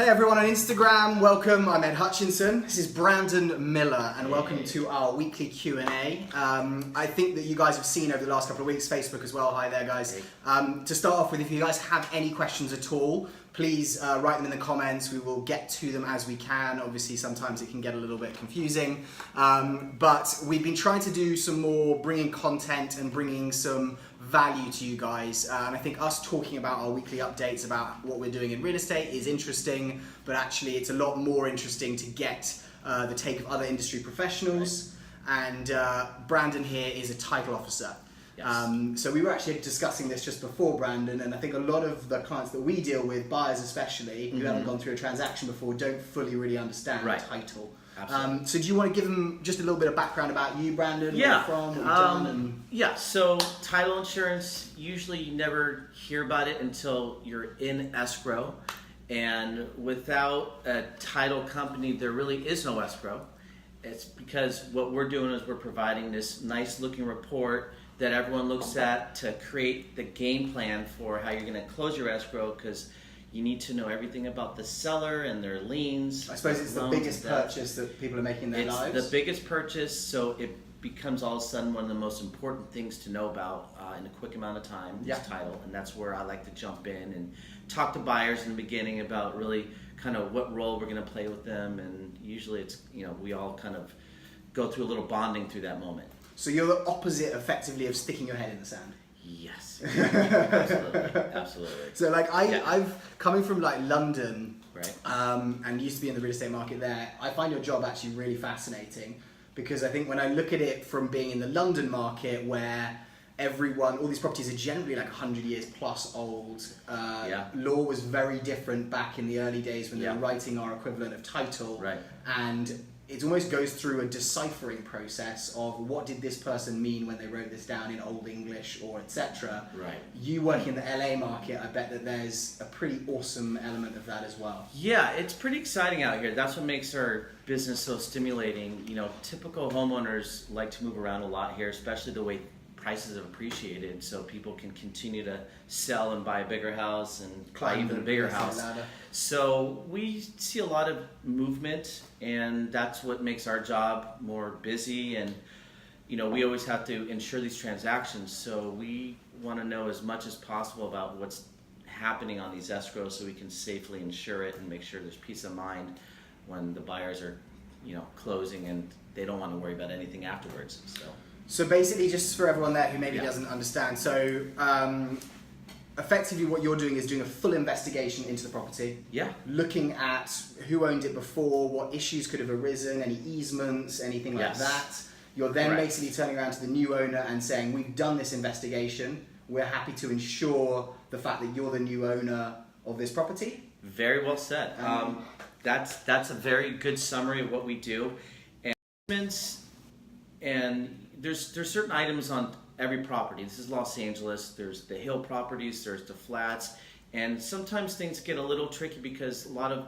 everyone on Instagram, welcome. I'm Ed Hutchinson. This is Brandon Miller, and welcome to our weekly Q&A. I think that you guys have seen over the last couple of weeks, Facebook as well. Hi there, guys. To start off with, if you guys have any questions at all, please write them in the comments. We will get to them as we can. Obviously, sometimes it can get a little bit confusing. But we've been trying to do some more, bringing content and bringing some value to you guys. And I think us talking about our weekly updates about what we're doing in real estate is interesting, but actually it's a lot more interesting to get the take of other industry professionals. And Brandon here is a title officer. Yes. So we were actually discussing this just before, Brandon, and I think a lot of the clients that we deal with, buyers especially, who haven't gone through a transaction before, don't fully really understand title. Absolutely. So do you want to give them just a little bit of background about you, Brandon? Yeah. Where you're from, what you've done, and... Yeah, so title insurance, usually you never hear about it until you're in escrow. And without a title company, there really is no escrow. It's because what we're doing is we're providing this nice looking report that everyone looks at to create the game plan for how you're going to close your escrow, because you need to know everything about the seller and their liens. I suppose it's the biggest purchase that people are making in their lives. It's the biggest purchase, so it becomes all of a sudden one of the most important things to know about in a quick amount of time, is title. And that's where I like to jump in and talk to buyers in the beginning about really kind of what role we're going to play with them. And usually it's, we all kind of go through a little bonding through that moment. So you're the opposite, effectively, of sticking your head in the sand. Yes, absolutely. So I've coming from London, right, and used to be in the real estate market there. I find your job actually really fascinating, because I think when I look at it from being in the London market, where all these properties are generally 100 years plus old. Law was very different back in the early days when they were writing our equivalent of title, right, and it almost goes through a deciphering process of what did this person mean when they wrote this down in Old English or etc. Right. You work in the LA market, I bet that there's a pretty awesome element of that as well. Yeah, it's pretty exciting out here. That's what makes our business so stimulating. Typical homeowners like to move around a lot here, especially the way prices have appreciated, so people can continue to sell and buy a bigger house and buy even a bigger house. So we see a lot of movement, and that's what makes our job more busy. And we always have to insure these transactions, so we want to know as much as possible about what's happening on these escrows so we can safely insure it and make sure there's peace of mind when the buyers are closing and they don't want to worry about anything afterwards. So basically, just for everyone there who maybe doesn't understand, so effectively what you're doing is doing a full investigation into the property. Yeah. Looking at who owned it before, what issues could have arisen, any easements, anything like that. You're then basically turning around to the new owner and saying, we've done this investigation, we're happy to insure the fact that you're the new owner of this property. Very well said. That's a very good summary of what we do. And there's certain items on every property. This is Los Angeles. There's the hill properties, there's the flats, and sometimes things get a little tricky because a lot of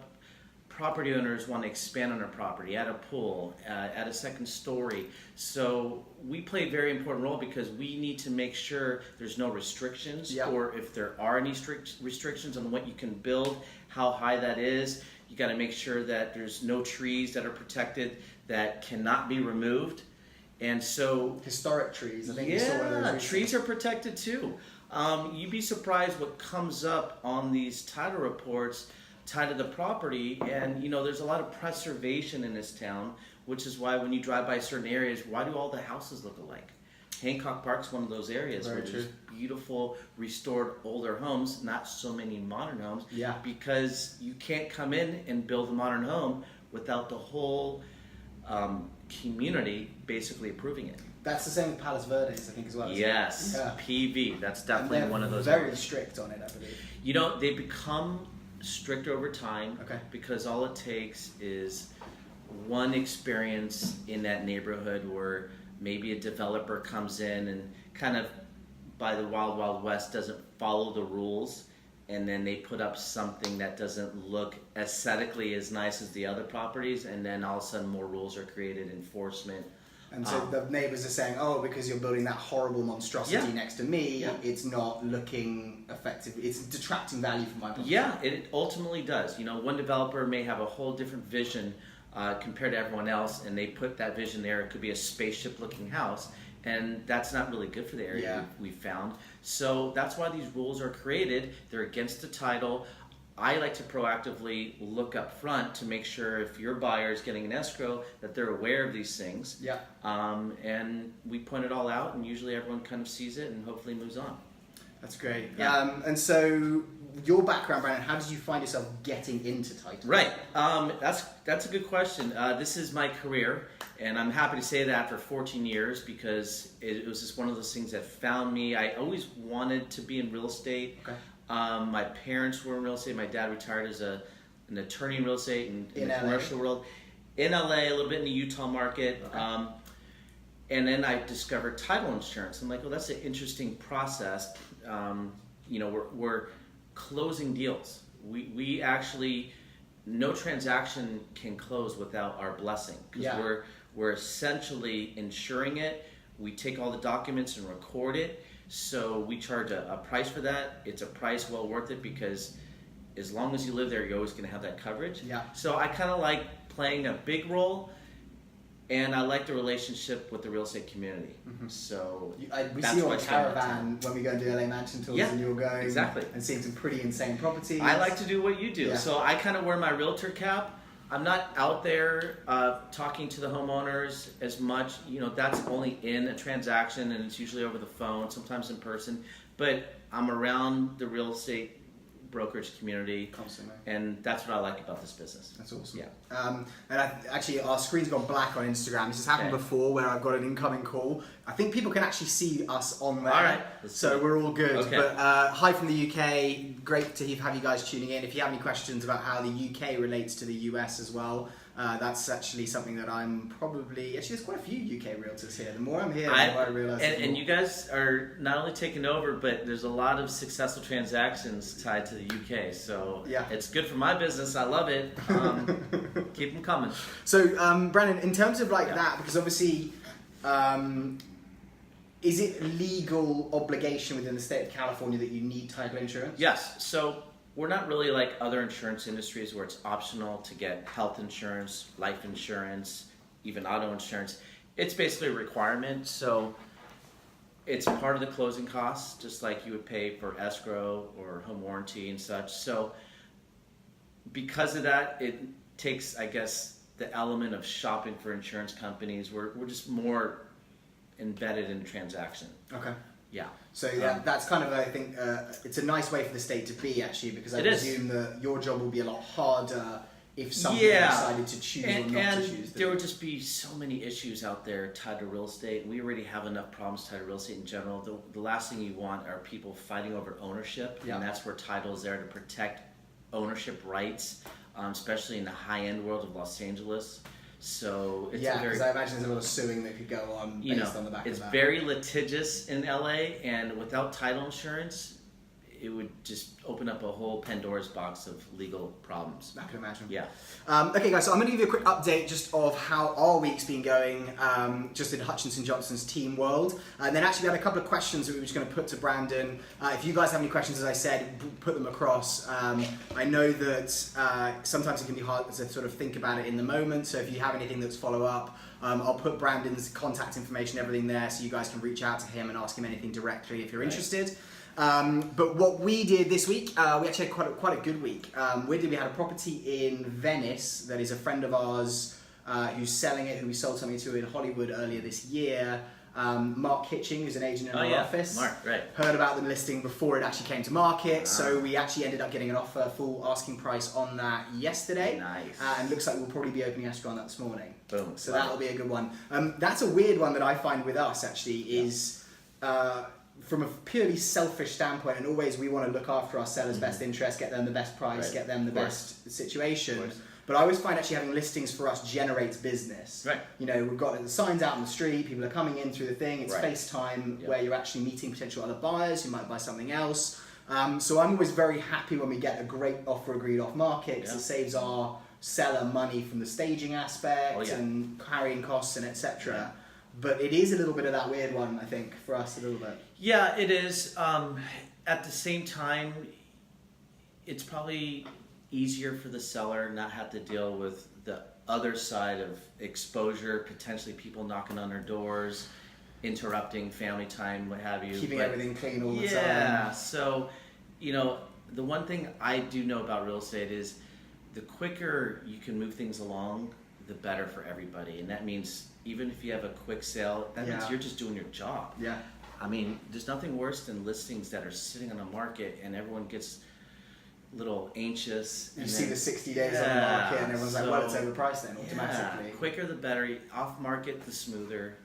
property owners want to expand on their property, add a pool, add a second story. So we play a very important role because we need to make sure there's no restrictions, or if there are any strict restrictions on what you can build, how high that is. You got to make sure that there's no trees that are protected that cannot be removed. And so historic trees, I think you saw one of those. Trees are protected too. You'd be surprised what comes up on these title reports tied to the property, and there's a lot of preservation in this town, which is why when you drive by certain areas, why do all the houses look alike? Hancock Park's one of those areas where there's beautiful, restored, older homes, not so many modern homes, because you can't come in and build a modern home without the whole community basically approving it. That's the same with Palos Verdes, I think, as well. Yes, PV. That's definitely one of those. Very strict on it, I believe. They become stricter over time because all it takes is one experience in that neighborhood where maybe a developer comes in and kind of by the Wild Wild West doesn't follow the rules, and then they put up something that doesn't look aesthetically as nice as the other properties, and then all of a sudden more rules are created, enforcement, And so the neighbours are saying, oh, because you're building that horrible monstrosity next to me, it's not looking effective. It's detracting value from my property. Yeah, it ultimately does. You know, one developer may have a whole different vision compared to everyone else, and they put that vision there. It could be a spaceship-looking house, and that's not really good for the area we found. So that's why these rules are created. They're against the title. I like to proactively look up front to make sure if your buyer is getting an escrow that they're aware of these things. Yeah. And we point it all out, and usually everyone kind of sees it and hopefully moves on. That's great. Yeah. And so your background, Brandon, how did you find yourself getting into title? Right. That's a good question. This is my career, and I'm happy to say that after 14 years because it was just one of those things that found me. I always wanted to be in real estate. Okay. My parents were in real estate. My dad retired as an attorney in real estate and in the LA? commercial world. In LA, a little bit in the Utah market. Okay. And then I discovered title insurance. I'm like, well, that's an interesting process. You know, we're closing deals. We actually, no transaction can close without our blessing because we're essentially insuring it. We take all the documents and record it. So we charge a price for that. It's a price well worth it because as long as you live there, you're always going to have that coverage. Yeah. So I kind of like playing a big role, and I like the relationship with the real estate community. Mm-hmm. So we that's see you why on I spend my Caravan when we go and do LA Mansion tours, and you're going and seeing some pretty insane properties. I like to do what you do. Yeah. So I kind of wear my realtor cap. I'm not out there talking to the homeowners as much. You know, that's only in a transaction, and it's usually over the phone, sometimes in person. But I'm around the real estate brokerage community constantly, and that's what I like about this business. That's awesome. Yeah. And actually, our screen's gone black on Instagram. This has happened before, where I've got an incoming call. I think people can actually see us on there. All right. So we're all good. Okay. But hi from the UK. Great to have you guys tuning in. If you have any questions about how the UK relates to the US as well, that's actually something that I'm probably... Actually, there's quite a few UK realtors here. The more I'm here, the more I realise... And you guys are not only taking over, but there's a lot of successful transactions tied to the UK. So it's good for my business. I love it. Keep them coming. So, Brandon, in terms of that, because obviously... is it legal obligation within the state of California that you need title insurance? Yes. So we're not really like other insurance industries where it's optional to get health insurance, life insurance, even auto insurance. It's basically a requirement. So it's part of the closing costs, just like you would pay for escrow or home warranty and such. So because of that, it takes, I guess, the element of shopping for insurance companies. We're just more embedded in the transaction. Okay. Yeah. So that's kind of, I think, it's a nice way for the state to be, actually, because I presume that your job will be a lot harder if someone decided to choose or not to choose. There would just be so many issues out there tied to real estate. We already have enough problems tied to real estate in general. The last thing you want are people fighting over ownership, and that's where title is there to protect ownership rights, especially in the high-end world of Los Angeles. So it's because I imagine there's a lot of suing that could go on based on the back of that. It's very litigious in LA, and without title insurance, it would just open up a whole Pandora's box of legal problems. I can imagine. Yeah. Okay, guys, so I'm going to give you a quick update just of how our week's been going, just in Hutchinson Johnson's team world. And then actually we had a couple of questions that we were just going to put to Brandon. If you guys have any questions, as I said, put them across. I know that sometimes it can be hard to sort of think about it in the moment, so if you have anything that's follow-up, I'll put Brandon's contact information, everything there, so you guys can reach out to him and ask him anything directly if you're interested. But what we did this week, we actually had quite a good week. We had a property in Venice that is a friend of ours who's selling it, who we sold something to in Hollywood earlier this year. Mark Kitching, who's an agent in our office, Mark, right. heard about the listing before it actually came to market, so we actually ended up getting an offer, full asking price on that yesterday. Nice. And looks like we'll probably be opening escrow on that this morning. Boom. So that'll be a good one. That's a weird one that I find with us, actually, is... from a purely selfish standpoint, and always we want to look after our sellers' best interest, get them the best price, get them the best situation. But I always find actually having listings for us generates business. Right. You know, we've got the signs out on the street, people are coming in through the thing, it's FaceTime where you're actually meeting potential other buyers who might buy something else. So I'm always very happy when we get a great offer agreed off market, because it saves our seller money from the staging aspect and carrying costs and etc. but it is a little bit of that weird one, I think, for us a little bit. Yeah, it is. At the same time, it's probably easier for the seller not have to deal with the other side of exposure, potentially people knocking on their doors, interrupting family time, what have you. Keeping everything clean all the time. Yeah, so, the one thing I do know about real estate is the quicker you can move things along, the better for everybody. And that means even if you have a quick sale, that means you're just doing your job. Yeah. I mean, there's nothing worse than listings that are sitting on the market and everyone gets a little anxious. You see the 60 days on the market and everyone's like, well, it's overpriced then automatically. Yeah, quicker the better. Off market, the smoother.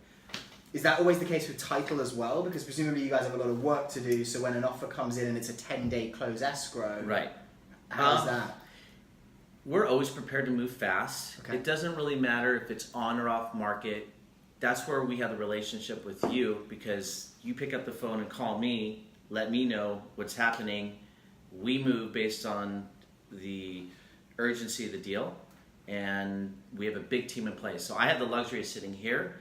Is that always the case with title as well? Because presumably you guys have a lot of work to do, so when an offer comes in and it's a 10-day close escrow, right? How's that? We're always prepared to move fast. Okay. It doesn't really matter if it's on or off market. That's where we have the relationship with you, because you pick up the phone and call me, let me know what's happening. We move based on the urgency of the deal, and we have a big team in place. So I have the luxury of sitting here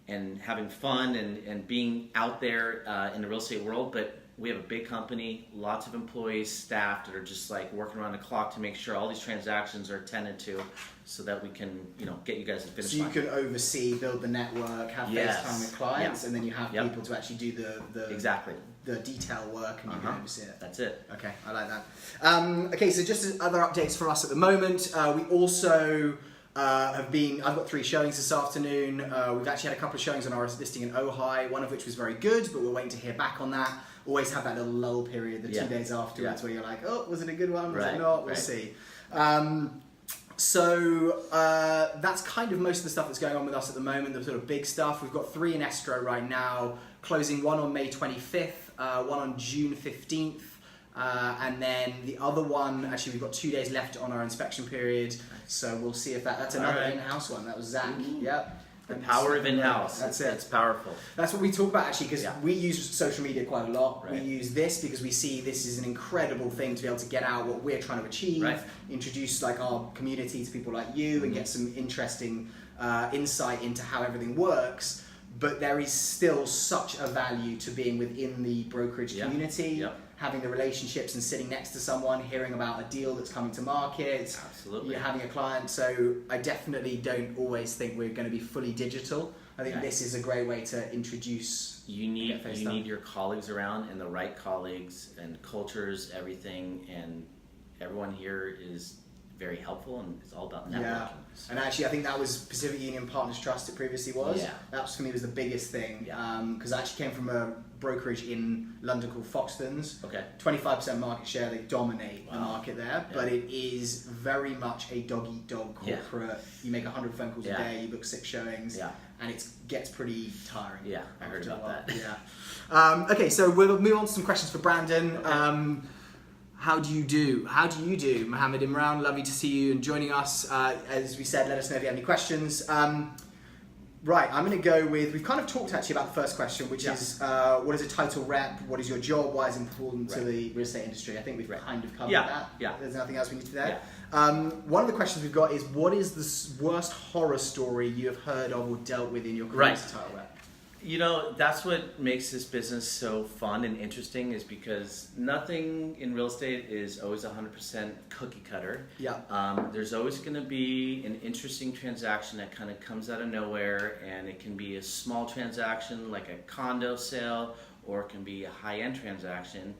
and having fun and being out there in the real estate world, but we have a big company, lots of employees, staff that are just like working around the clock to make sure all these transactions are attended to, so that we can, get you guys to finish. So you can oversee, build the network, have FaceTime with clients, and then you have people to actually do the exactly the detail work, and you can oversee it. That's it. Okay, I like that. Okay, so just as other updates for us at the moment, we also I've got 3 showings this afternoon. We've actually had a couple of showings on our listing in Ojai, one of which was very good, but we're waiting to hear back on that. Always have that little lull period, the 2 days afterwards, where you're like, oh, was it a good one? Was it not? We'll see. So that's kind of most of the stuff that's going on with us at the moment, the sort of big stuff. We've got 3 in escrow right now, closing one on May 25th, one on June 15th, and then the other one, actually we've got 2 days left on our inspection period, so we'll see if that's another in-house one. That was Zach. Yep. The power of in-house. That's it. It's powerful. That's what we talk about, actually, because we use social media quite a lot. Right. We use this because we see this is an incredible thing to be able to get out what we're trying to achieve, introduce like our community to people like you, and get some interesting insight into how everything works. But there is still such a value to being within the brokerage community, having the relationships and sitting next to someone, hearing about a deal that's coming to market. Absolutely. You're having a client. So I definitely don't always think we're going to be fully digital. I think this is a great way to introduce. You need your colleagues around, and the right colleagues, and cultures, everything, and everyone here is very helpful, and it's all about networking. Yeah, and actually I think that was Pacific Union Partners Trust it previously was. Yeah. That was, for me, was the biggest thing, because I actually came from a brokerage in London called Foxtons. Okay. 25% market share, they dominate the market there, but it is very much a dog-eat-dog corporate. You make 100 phone calls a day, you book 6 showings, and it gets pretty tiring. Yeah, I heard about that. Yeah. Okay, so we'll move on to some questions for Brandon. Okay. How do you do, Mohammed Imran? Lovely to see you and joining us. As we said, let us know if you have any questions. Right, I'm going to go with, we've kind of talked actually about the first question, which is, what is a title rep? What is your job? Why is it important to the real estate industry? I think we've kind of covered that. Yeah. There's nothing else we need to do there. Yeah. One of the questions we've got is, what is the worst horror story you have heard of or dealt with in your career as a title rep? That's what makes this business so fun and interesting, is because nothing in real estate is always 100% cookie cutter. Yeah. There's always going to be an interesting transaction that kind of comes out of nowhere, and it can be a small transaction like a condo sale, or it can be a high-end transaction.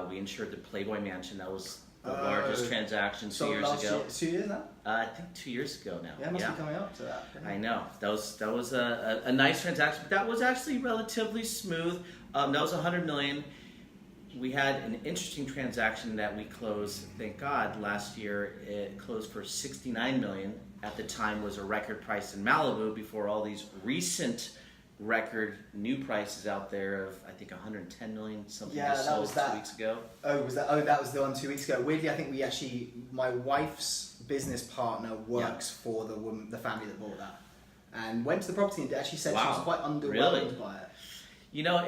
We insured the Playboy Mansion. That was the largest transaction 2 years ago. 2 years now? I think 2 years ago now. Yeah, it must be coming up to that. I know. That was a nice transaction. But that was actually relatively smooth. That was $100 million. We had an interesting transaction that we closed, thank God, last year. It closed for $69 million. At the time was a record price in Malibu, before all these recent record new prices out there of, I think, $110 million, something just sold 2 weeks ago. That was the one 2 weeks ago. Weirdly, I think my wife's business partner works for the family that bought that, and went to the property and actually said she was quite underwhelmed by it.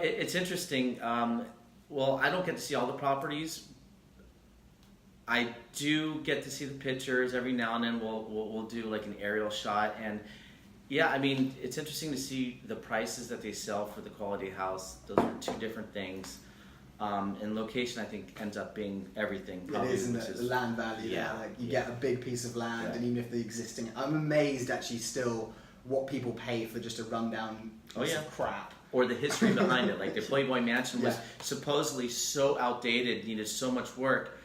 It's interesting. Well, I don't get to see all the properties. I do get to see the pictures every now and then. We'll do like an aerial shot, and Yeah, I mean, it's interesting to see the prices that they sell for the quality house. Those are two different things. And location, I think, ends up being everything. It Probably, is, isn't which it? is- The land value Yeah, there. Like you yeah. get a big piece of land, Yeah. and even if the existing, I'm amazed actually still what people pay for just a rundown piece of crap. Or the history behind it. Like the Playboy Mansion was Yeah. supposedly so outdated, needed so much work,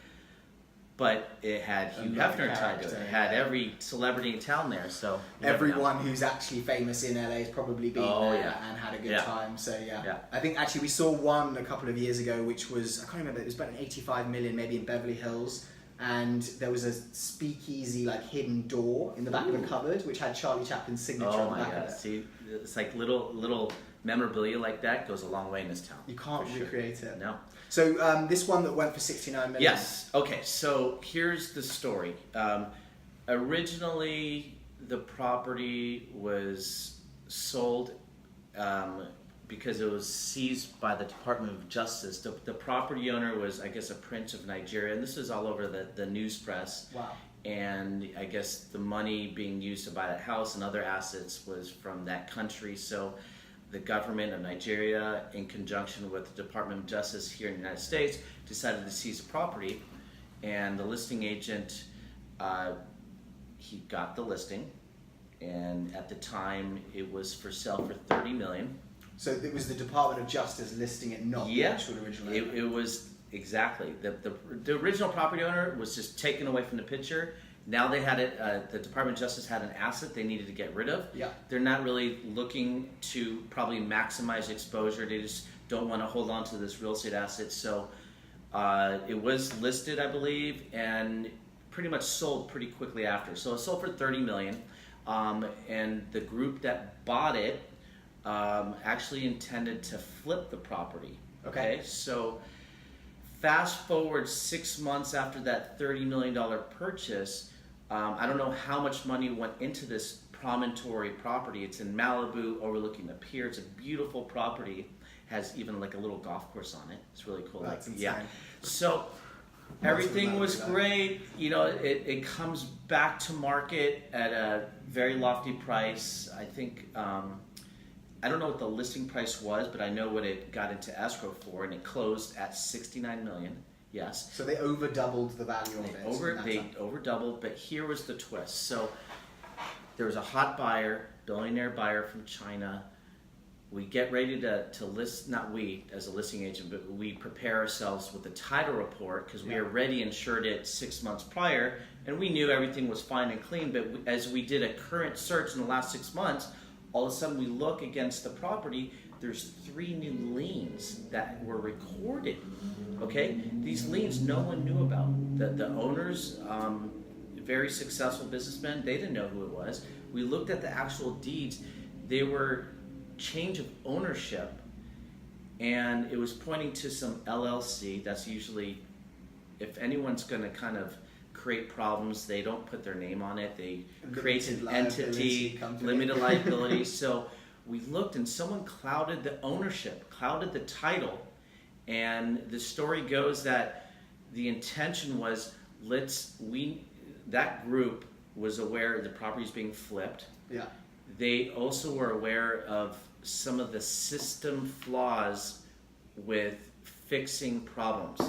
but it had Hugh And Hefner tied to it. character, It had yeah. every celebrity in town there. So you never know. Everyone who's actually famous in LA has probably been Oh, there yeah. and had a good Yeah. time. So yeah. Yeah. I think actually we saw one a couple of years ago, which was, I can't remember, it was about 85 million, maybe in Beverly Hills. And there was a speakeasy, like hidden door in the back of the cupboard, which had Charlie Chaplin's signature Oh on the my back God! of it. See, it's like little memorabilia like that goes a long way in this town. You can't for sure. recreate it. No. So this one that went for 69 million. Yes. Okay. So here's the story. Originally, the property was sold because it was seized by the Department of Justice. The property owner was, I guess, a prince of Nigeria, and this was all over the news press. Wow. And I guess the money being used to buy that house and other assets was from that country. So the government of Nigeria, in conjunction with the Department of Justice here in the United States, decided to seize the property. And the listing agent, he got the listing, and at the time it was for sale for $30 million. So it was the Department of Justice listing it, not the actual original owner. It was exactly the original property owner was just taken away from the picture. Now they had it. The Department of Justice had an asset they needed to get rid of. Yeah. They're not really looking to probably maximize exposure. They just don't want to hold on to this real estate asset. So it was listed, I believe, and pretty much sold pretty quickly after. So it sold for $30 million, and the group that bought it actually intended to flip the property. Okay, so fast forward 6 months after that $30 million purchase, I don't know how much money went into this promontory property. It's in Malibu, overlooking the pier. It's a beautiful property. Has even like a little golf course on it. It's really cool. That's insane. Yeah. So everything was great. You know, it comes back to market at a very lofty price. I think I don't know what the listing price was, but I know what it got into escrow for, and it closed at $69 million. Yes. So they over doubled the value of it. They over doubled, but here was the twist. So there was a hot buyer, billionaire buyer from China. We get ready to list, not we as a listing agent, but we prepare ourselves with the title report because we already insured it 6 months prior, and we knew everything was fine and clean. But as we did a current search in the last 6 months, all of a sudden we look against the property, there's 3 new liens that were recorded. Okay, these liens no one knew about. The owners, very successful businessmen, they didn't know who it was. We looked at the actual deeds. They were change of ownership, and it was pointing to some LLC. That's usually, if anyone's going to kind of create problems, they don't put their name on it. They create an entity, limited liability. So we looked, and someone clouded the ownership, clouded the title, and the story goes that the intention was that group was aware the property is being flipped. Yeah. They also were aware of some of the system flaws with fixing problems.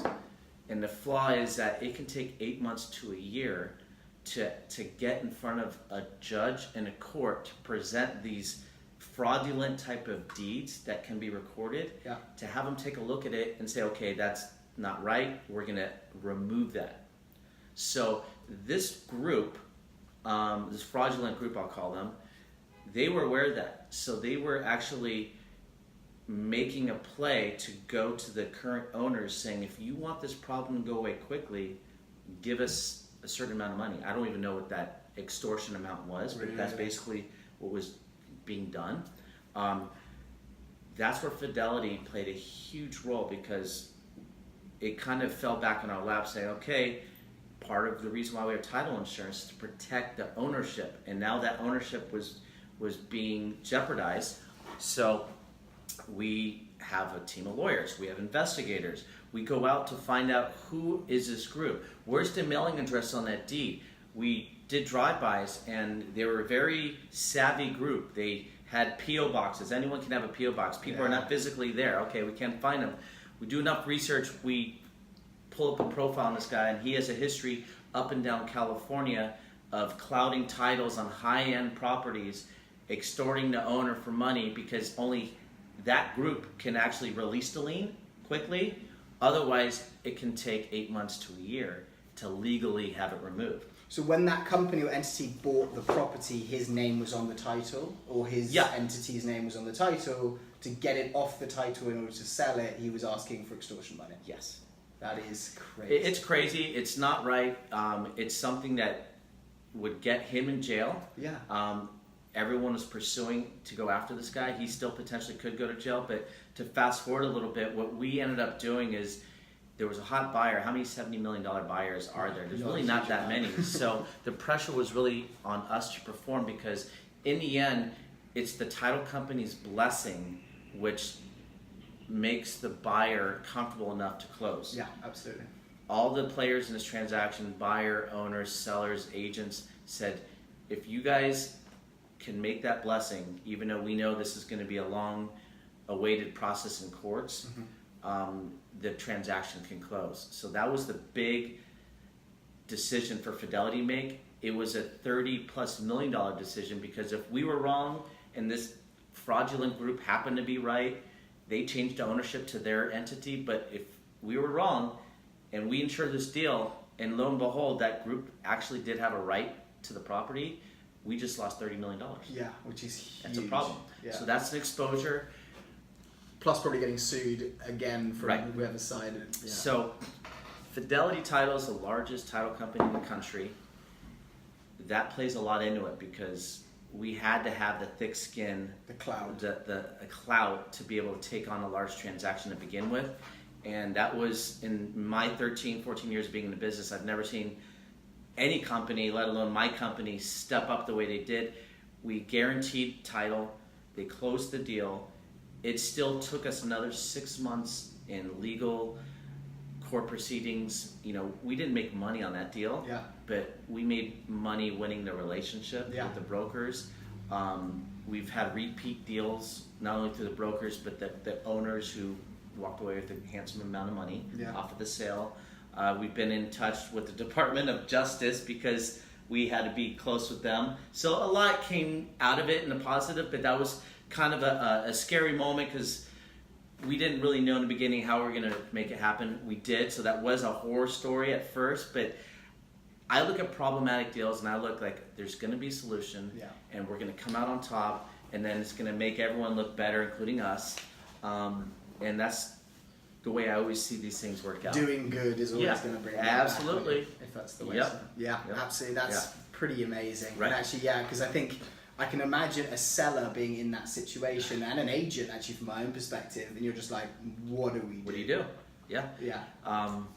And the flaw is that it can take 8 months to a year to get in front of a judge and a court to present these fraudulent type of deeds that can be recorded, to have them take a look at it and say, okay, that's not right, we're going to remove that. So this group, this fraudulent group I'll call them, they were aware of that. So they were actually making a play to go to the current owners saying, if you want this problem to go away quickly, give us a certain amount of money. I don't even know what that extortion amount was, but that's basically what was being done. That's where Fidelity played a huge role, because it kind of fell back on our lap saying, okay, part of the reason why we have title insurance is to protect the ownership, and now that ownership was being jeopardized. So we have a team of lawyers, we have investigators, we go out to find out who is this group, where's the mailing address on that deed. We did drive-bys, and they were a very savvy group. They had P.O. boxes. Anyone can have a P.O. box. People are not physically there. Okay, we can't find them. We do enough research. We pull up a profile on this guy, and he has a history up and down California of clouding titles on high-end properties, extorting the owner for money because only that group can actually release the lien quickly. Otherwise, it can take 8 months to a year to legally have it removed. So when that company or entity bought the property, his name was on the title, or his entity's name was on the title. To get it off the title in order to sell it, he was asking for extortion money. Yes. That is crazy. It's crazy. It's not right. It's something that would get him in jail. Yeah. Everyone was pursuing to go after this guy. He still potentially could go to jail. But to fast forward a little bit, what we ended up doing is there was a hot buyer. How many $70 million buyers are there? There's really not that many. So the pressure was really on us to perform because in the end, it's the title company's blessing which makes the buyer comfortable enough to close. Yeah, absolutely. All the players in this transaction, buyer, owners, sellers, agents, said, if you guys can make that blessing, even though we know this is going to be a long awaited process in courts, the transaction can close. So that was the big decision for Fidelity to make. It was a $30+ million decision because if we were wrong and this fraudulent group happened to be right, they changed ownership to their entity. But if we were wrong and we insured this deal and lo and behold that group actually did have a right to the property, we just lost $30 million. Yeah, which is huge. That's a problem. Yeah. So that's an exposure. Plus probably getting sued again from whoever side. Yeah. So Fidelity Title is the largest title company in the country. That plays a lot into it because we had to have the thick skin, the clout, the clout to be able to take on a large transaction to begin with. And that was in my 13, 14 years of being in the business. I've never seen any company, let alone my company, step up the way they did. We guaranteed title. They closed the deal. It still took us another 6 months in legal court proceedings. You know, we didn't make money on that deal, but we made money winning the relationship with the brokers. We've had repeat deals, not only through the brokers, but the owners who walked away with a handsome amount of money off of the sale. We've been in touch with the Department of Justice because we had to be close with them. So a lot came out of it in a positive, but that was kind of a scary moment because we didn't really know in the beginning how we were going to make it happen. We did, so that was a horror story at first, but I look at problematic deals and I look like there's going to be a solution and we're going to come out on top and then it's going to make everyone look better, including us. And that's the way I always see these things work out. Doing good is always going to bring it absolutely back, if that's the way. Absolutely. That's pretty amazing. Right. And actually, because I think I can imagine a seller being in that situation and an agent, actually, from my own perspective, and you're just like, what do we do? What do you do? Yeah.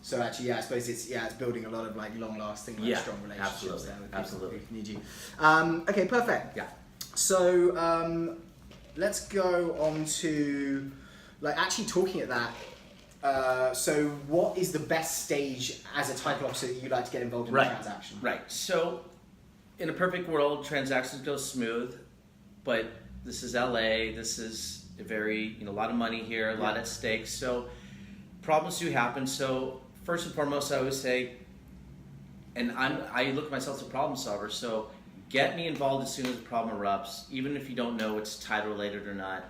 So actually, I suppose it's building a lot of like long-lasting, strong relationships there with people who need you. Okay, perfect. Yeah. So let's go on to like actually talking at that. So what is the best stage as a title officer that you'd like to get involved in a transaction? Right. So in a perfect world, transactions go smooth, but this is LA. This is a very, a lot of money here, a lot at stake. So problems do happen. So first and foremost, I always say, and I look at myself as a problem solver. So get me involved as soon as the problem erupts, even if you don't know it's title related or not.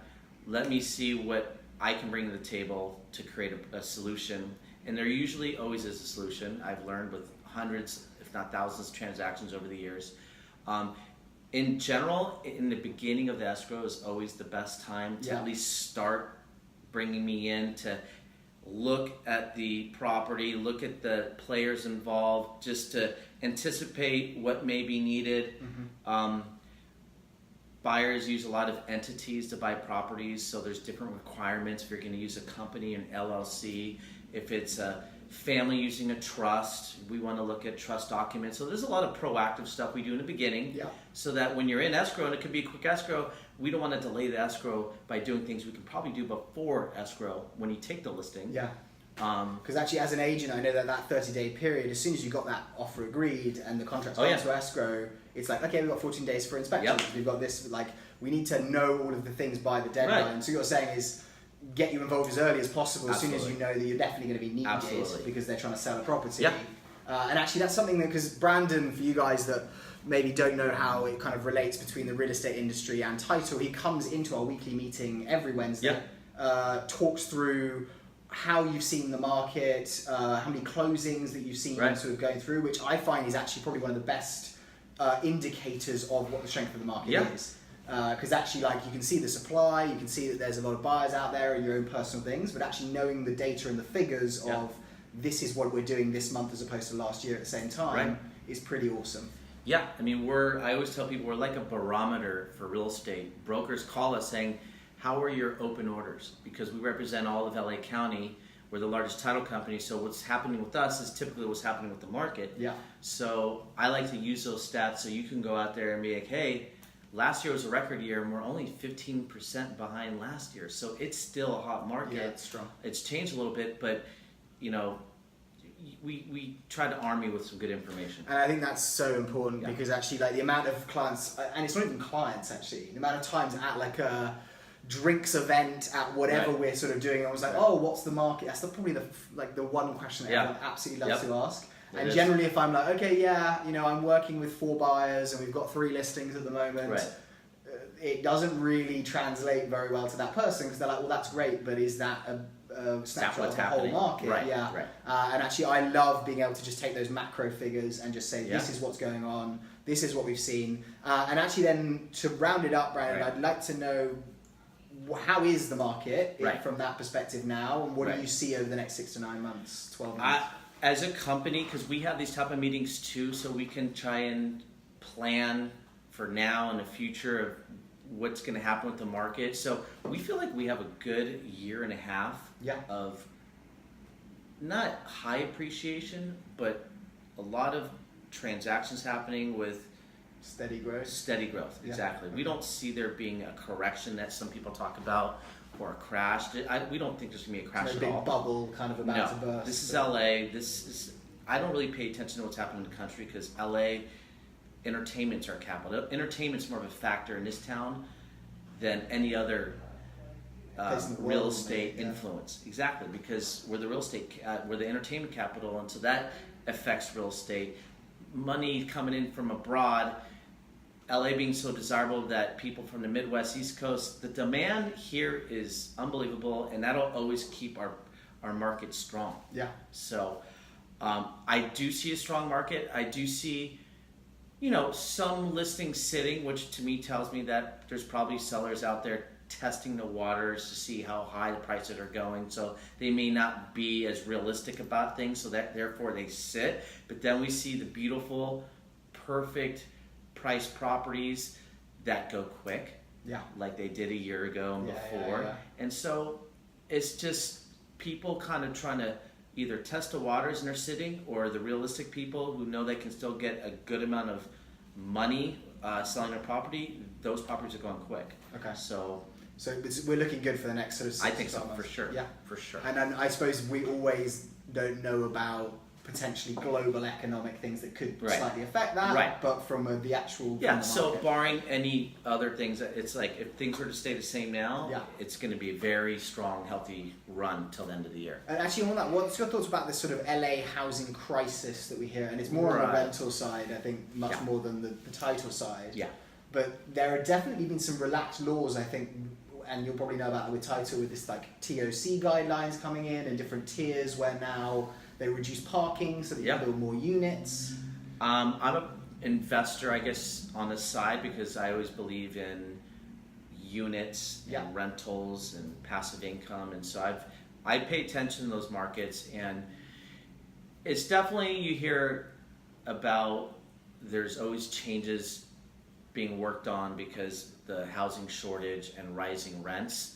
Let me see what I can bring to the table to create a solution. And there usually always is a solution. I've learned with hundreds, if not thousands of transactions over the years. In general, in the beginning of the escrow is always the best time to at least start bringing me in to look at the property, look at the players involved, just to anticipate what may be needed. Buyers use a lot of entities to buy properties, so there's different requirements if you're going to use a company, an LLC. If it's a family using a trust, we want to look at trust documents. So there's a lot of proactive stuff we do in the beginning so that when you're in escrow, and it could be a quick escrow, we don't want to delay the escrow by doing things we can probably do before escrow when you take the listing. Because actually, as an agent, I know that 30-day period, as soon as you got that offer agreed and the contract's gone to escrow, it's like, okay, we've got 14 days for inspections. We've got this, like, we need to know all of the things by the deadline. Right. So what you're saying is, get you involved as early as possible, Absolutely. as soon as you know that you're definitely going to be needed Absolutely. because they're trying to sell a property. Yeah. And actually, that's something that, because Brandon, for you guys that maybe don't know how it kind of relates between the real estate industry and title, he comes into our weekly meeting every Wednesday, talks through how you've seen the market, how many closings that you've seen sort of going through, which I find is actually probably one of the best indicators of what the strength of the market is. Because actually, like, you can see the supply, you can see that there's a lot of buyers out there and your own personal things, but actually knowing the data and the figures of this is what we're doing this month as opposed to last year at the same time is pretty awesome. Yeah, I mean, I always tell people we're like a barometer for real estate. Brokers call us saying, how are your open orders? Because we represent all of LA County. We're the largest title company, so what's happening with us is typically what's happening with the market. Yeah. So I like to use those stats so you can go out there and be like, hey, last year was a record year and we're only 15% behind last year. So it's still a hot market. Yeah, it's strong. It's changed a little bit, but, you know, we try to arm you with some good information. And I think that's so important because actually, like, the amount of clients, and it's not even clients actually, the amount of times at like a drinks event, at whatever we're sort of doing, I was like, oh, what's the market? That's probably the one question that everyone absolutely loves to ask. And generally, if I'm like, okay, you know, I'm working with 4 buyers and we've got 3 listings at the moment, it doesn't really translate very well to that person because they're like, well, that's great, but is that a snapshot of the whole market? And actually, I love being able to just take those macro figures and just say, this is what's going on, this is what we've seen. And actually then, to round it up, Brandon, I'd like to know, how is the market from that perspective now, and what do you see over the next 6 to 9 months, 12 months? As a company, because we have these type of meetings too, so we can try and plan for now and the future of what's going to happen with the market. So we feel like we have a good year and a half of not high appreciation, but a lot of transactions happening with steady growth. Exactly. We don't see there being a correction that some people talk about or a crash. We don't think there's going to be a crash at all. A big bubble kind of about to burst. This is LA. I don't really pay attention to what's happening in the country because LA, entertainment's our capital. Entertainment's more of a factor in this town than any other real estate influence. Exactly, because we're the real estate, we're the entertainment capital, and so that affects real estate. Money coming in from abroad, LA being so desirable that people from the Midwest, East Coast, the demand here is unbelievable, and that'll always keep our market strong. Yeah. So I do see a strong market. I do see, you know, some listings sitting, which to me tells me that there's probably sellers out there testing the waters to see how high the prices are going. So they may not be as realistic about things, so that therefore they sit. But then we see the beautiful, perfect price properties that go quick, like they did a year ago and before. And so it's just people kind of trying to either test the waters and they're sitting, or the realistic people who know they can still get a good amount of money selling their property. Those properties are going quick. Okay. So we're looking good for the next sort of 6 I think so, months. for sure. Yeah, for sure. And then I suppose we always don't know about potentially global economic things that could slightly affect that. Right. But from the actual So barring any other things, it's like if things were to stay the same now, it's going to be a very strong, healthy run till the end of the year. And actually, on that, what's your thoughts about this sort of LA housing crisis that we hear? And it's more on the rental side, I think, much more than the title side. Yeah. But there have definitely been some relaxed laws, I think, and you'll probably know about it with title, with this like TOC guidelines coming in and different tiers where now they reduce parking so that you can build more units. I'm an investor, I guess, on the side because I always believe in units and rentals and passive income, and so I pay attention to those markets, and it's definitely, you hear about there's always changes being worked on because the housing shortage and rising rents.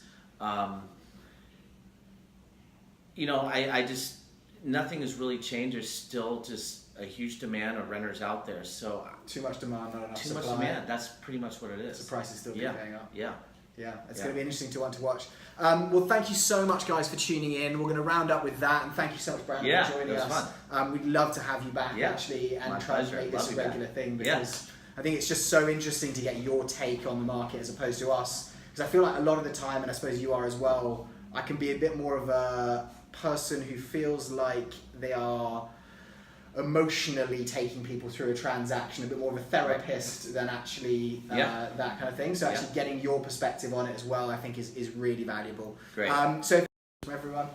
You know, I just, nothing has really changed. There's still just a huge demand of renters out there. So too much demand, not enough supply. Too much demand. That's pretty much what it is. The price is still going up. Yeah. Yeah, it's Yeah. going to be interesting to watch. Well, thank you so much, guys, for tuning in. We're going to round up with that, and thank you so much, Brandon, Yeah, for joining it was us. We'd love to have you back, actually, and My try pleasure. and make this Love a you back. regular thing, Yeah. because I think it's just so interesting to get your take on the market as opposed to us. Because I feel like a lot of the time, and I suppose you are as well, I can be a bit more of a person who feels like they are emotionally taking people through a transaction, a bit more of a therapist than actually that kind of thing. So actually getting your perspective on it as well, I think is really valuable. Great. So from everyone,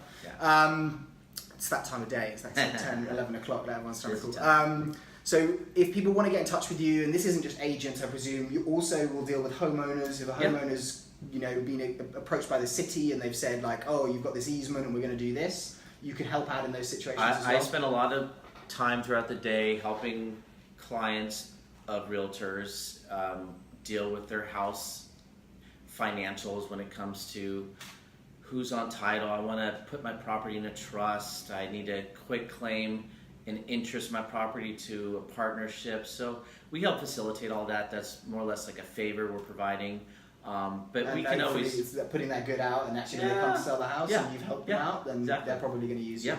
it's that time of day. It's like 10, 11 o'clock that everyone's trying to call. So if people want to get in touch with you, and this isn't just agents, I presume, you also will deal with homeowners. If a homeowner's been approached by the city and they've said like, oh, you've got this easement and we're going to do this, you can help out in those situations as well. I spend a lot of time throughout the day helping clients of realtors deal with their house financials when it comes to who's on title. I want to put my property in a trust. I need to quick claim and interest my property to a partnership. So we help facilitate all that. That's more or less like a favor we're providing. But and we can always it's putting that good out, and actually when they come to sell the house and you've helped them out, then exactly. they're probably going to use you. Yeah,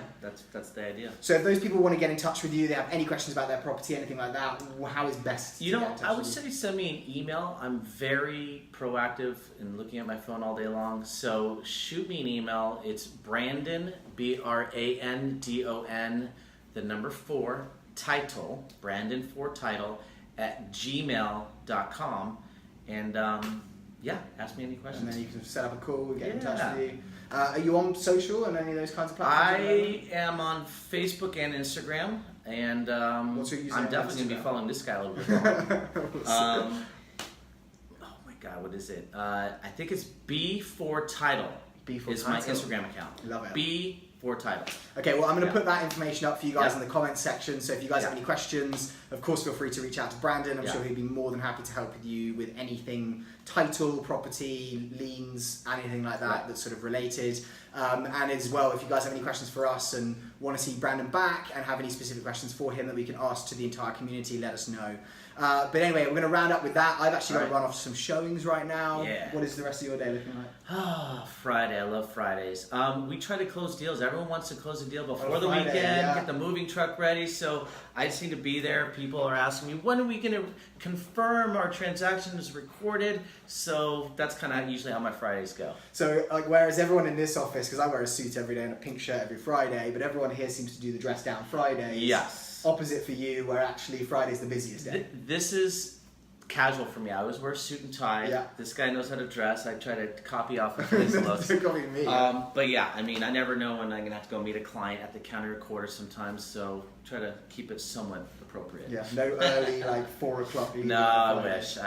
that's the idea. So if those people want to get in touch with you, they have any questions about their property, anything like that, how is best to get in touch I would with you? say send me an email. I'm very proactive in looking at my phone all day long. So shoot me an email. It's Brandon, Brandon, the number 4, title, Brandon4title, at gmail.com. And ask me any questions. And then you can set up a call and get in touch Yeah. with you. Are you on social and any of those kinds of platforms? I am on Facebook and Instagram, and What's your username I'm on definitely going to be Instagram? following this guy a little bit more. Oh my God, what is it? I think it's B4Title. B4 is my Title. Instagram account. Love it. B4Title. Okay, well, I'm going to Yeah. put that information up for you guys Yeah. in the comments section. So if you guys have Yeah. any questions, of course, feel free to reach out to Brandon. I'm Yeah. sure he'd be more than happy to help with you with anything title, property, liens, anything like that Right. that's sort of related. And as well, if you guys have any questions for us and want to see Brandon back and have any specific questions for him that we can ask to the entire community, let us know. But anyway, we're going to round up with that. I've actually got to run off to some showings right now. Yeah. What is the rest of your day looking like? Friday. I love Fridays. We try to close deals. Everyone wants to close a deal before the Friday, weekend, yeah. get the moving truck ready. So I just need to be there. People are asking me, when are we going to confirm our transaction is recorded? So that's kind of usually how my Fridays go. So, like, whereas everyone in this office, because I wear a suit every day and a pink shirt every Friday, but everyone here seems to do the dress down Fridays. Yes. Opposite for you, where actually Friday's the busiest day. This is casual for me. I always wear a suit and tie. Yeah. This guy knows how to dress. I try to copy off of his looks. Don't copy me. But yeah, I mean, I never know when I'm gonna have to go meet a client at the county recorder sometimes. So try to keep it somewhat appropriate. Yeah, no early, like 4 o'clock. No, I wish.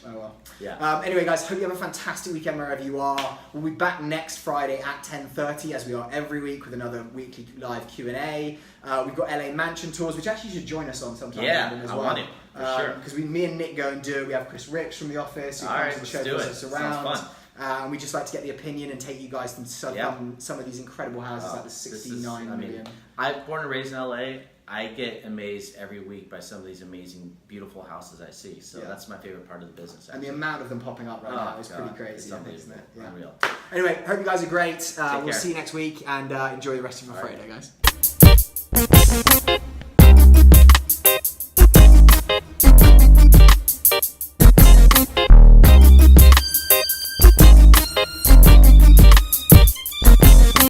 Oh well. Yeah. Anyway, guys, hope you have a fantastic weekend wherever you are. We'll be back next Friday at 10:30, as we are every week, with another weekly live Q&A. We've got LA Mansion Tours, which actually you should join us on sometime. Yeah, as I well. want it, for sure. Because me and Nick go and do it. We have Chris Ricks from the office who All comes right, and let's shows do it. us around. Sounds fun. And we just like to get the opinion and take you guys to some of these incredible houses, like the 69 million. I'm born and raised in LA. I get amazed every week by some of these amazing, beautiful houses I see. So that's my favorite part of the business. And the amount of them popping up right now is pretty crazy, It's isn't unbelievable. it? Yeah. Unreal. Anyway, hope you guys are great. We'll care. see you next week, and enjoy the rest of your All Friday, right. guys.